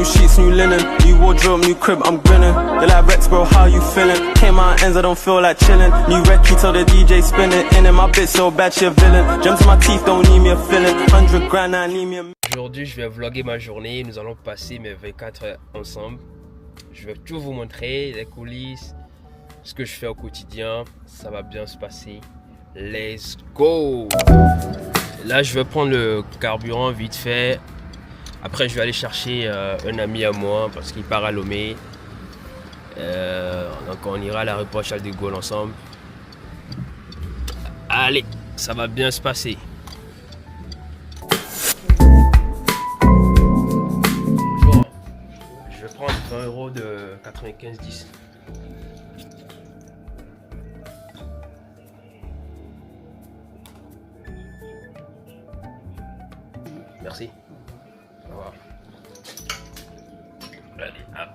sheets, new linen, new wardrobe, new crib, I'm grinning. They like Rex, bro, how you feeling? Came out ends, I don't feel like chilling. New recce, tell the DJ spin it. In my bitch so bad, she a villain. Gems in my teeth, don't need me a filling. 100 grand, I need me a... Aujourd'hui, je vais vlogger ma journée. Nous allons passer mes 24 heures ensemble. Je vais tout vous montrer, les coulisses, ce que je fais au quotidien. Ça va bien se passer. Let's go! Là, je vais prendre le carburant vite fait. Après, je vais aller chercher un ami à moi parce qu'il part à Lomé. Donc, on ira à l'aéroport Charles de Gaulle ensemble. Allez, ça va bien se passer. Bonjour. Je vais prendre 20 € de 95,10. Merci. Au revoir. Allez, hop.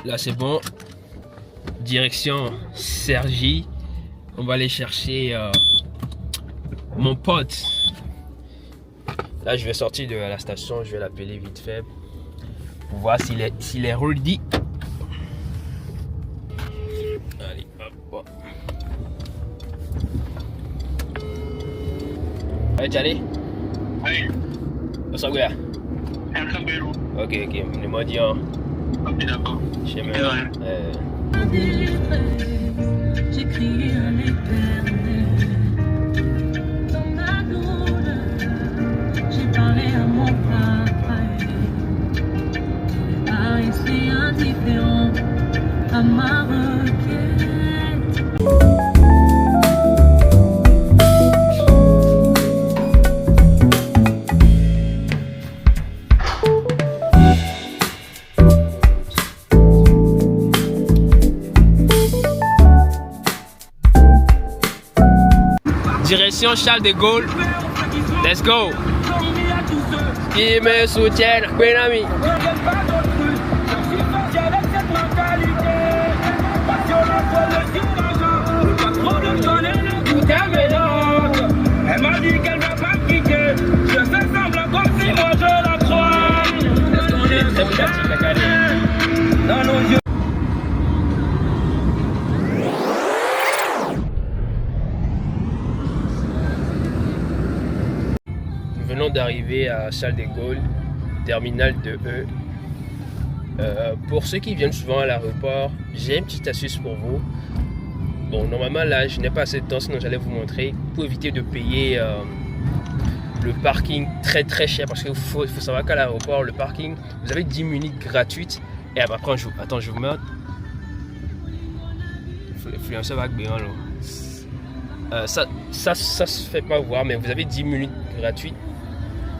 Là c'est bon. Direction Cergy. On va aller chercher mon pote. Là, je vais sortir de la station, je vais l'appeler vite fait pour voir s'il est ready. Allez, hop. Allez, tu allez? Oui. Où ça, gars? Ok, on est modi, hein. Ok, d'accord. Chez moi. J'ai crié à l'éternel. Dans ma douleur, j'ai parlé à mon papa. Il a resté indifférent à ma requête. Direction Charles de Gaulle. Let's go. Qui me soutient, bon ami. Elle m'a dit qu'elle va pas me quitter. Je fais semblant comme si moi je la crois. Dans nos yeux. Nous venons d'arriver à Charles de Gaulle, terminal 2E. Pour ceux qui viennent souvent à l'aéroport, j'ai une petite astuce pour vous. Bon, normalement là, je n'ai pas assez de temps, sinon j'allais vous montrer. Pour éviter de payer le parking très cher, parce qu'il faut savoir qu'à l'aéroport, le parking, vous avez 10 minutes gratuites. Et après, attends, je vous mets. L'influenceur va bien là. Ça se fait pas voir, mais vous avez 10 minutes gratuites.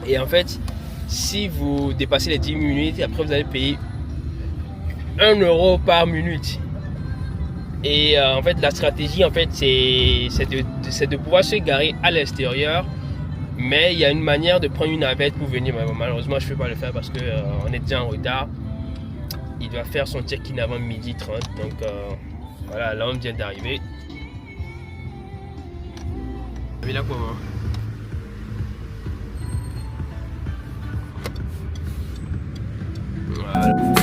Et en fait, si vous dépassez les 10 minutes, après vous allez payer 1 € par minute. Et en fait, la stratégie, en fait, c'est de pouvoir se garer à l'extérieur. Mais il y a une manière de prendre une navette pour venir. Malheureusement, je ne peux pas le faire parce qu'on est déjà en retard. Il doit faire son check-in avant 12h30. Donc voilà, là on vient d'arriver. Vous avez là comment? Voilà.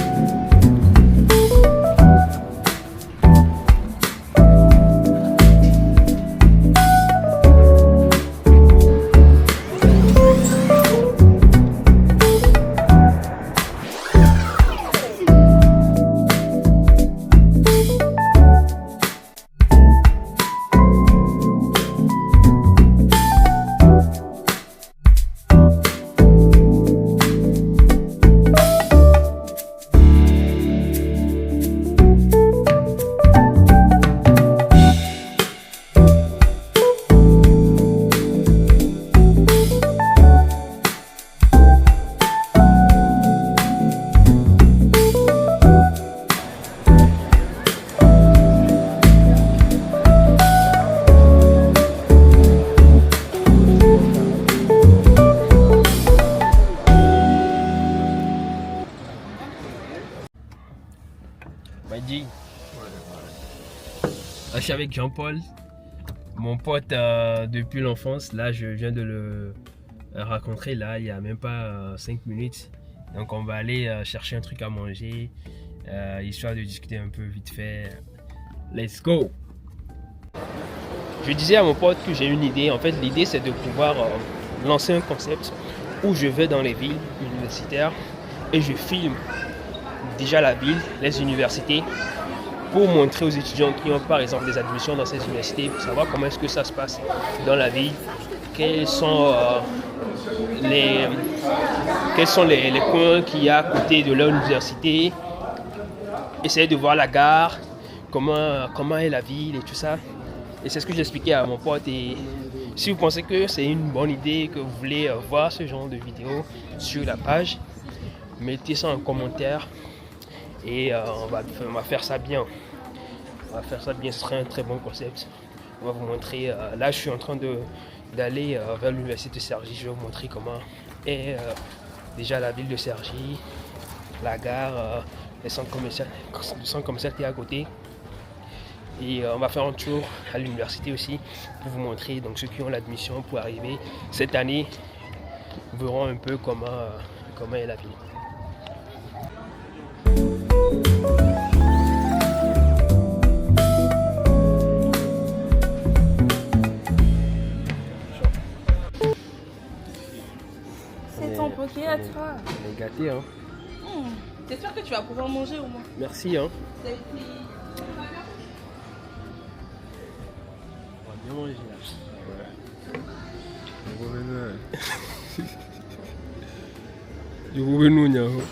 dit. Je suis avec Jean-Paul, mon pote depuis l'enfance. Là, je viens de le rencontrer là, il n'y a même pas 5 minutes. Donc, on va aller chercher un truc à manger, histoire de discuter un peu vite fait. Let's go! Je disais à mon pote que j'ai une idée. En fait, l'idée, c'est de pouvoir lancer un concept où je vais dans les villes universitaires et je filme déjà la ville, les universités, pour montrer aux étudiants qui ont par exemple des admissions dans ces universités, pour savoir comment est-ce que ça se passe dans la ville, quels sont les coins qu'il y a à côté de leur université, essayer de voir la gare, comment est la ville et tout ça. Et c'est ce que j'expliquais à mon pote. Et si vous pensez que c'est une bonne idée, que vous voulez voir ce genre de vidéo sur la page, mettez ça en commentaire et on va faire ça bien. On va faire ça bien, ce serait un très bon concept. On va vous montrer, là je suis en train d'aller vers l'université de Cergy. Je vais vous montrer comment est déjà la ville de Cergy, la gare, le centre commercial qui est à côté. Et on va faire un tour à l'université aussi pour vous montrer, donc ceux qui ont l'admission pour arriver cette année verront un peu comment est la ville. C'est ton poké à toi. On est gâtés, hein. J'espère que tu vas pouvoir manger au moins. Merci, hein. C'est On va bien manger là. Je vous remercie.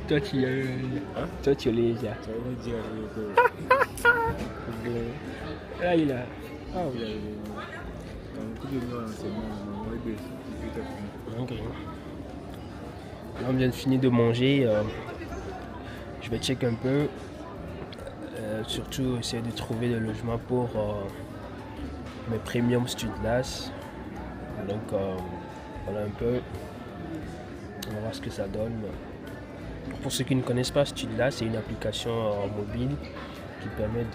Toi tu l'es déjà. Là il a. Ok. Là on vient de finir de manger. Je vais check un peu. Surtout essayer de trouver des logements pour mes premium Studlas. Donc voilà un peu. On va voir ce que ça donne. Pour ceux qui ne connaissent pas Studlas, c'est une application mobile qui permet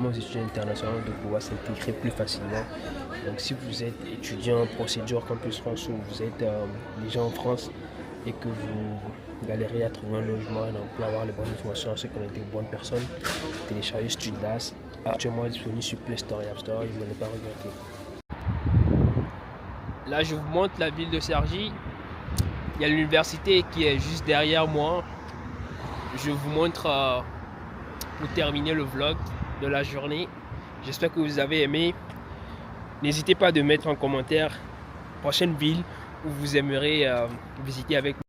aux étudiants internationaux de pouvoir s'intégrer plus facilement. Donc si vous êtes étudiant en procédure Campus France ou vous êtes déjà en France et que vous galérez à trouver un logement, donc pour avoir les bonnes informations, à se connecter aux bonnes personnes, téléchargez Studlas. Actuellement disponible sur Play Store et App Store, il ne m'en est pas regretté. Là je vous montre la ville de Cergy. Il y a l'université qui est juste derrière moi. Je vous montre pour terminer le vlog de la journée. J'espère que vous avez aimé. N'hésitez pas de mettre en commentaire prochaine ville où vous aimeriez visiter avec moi.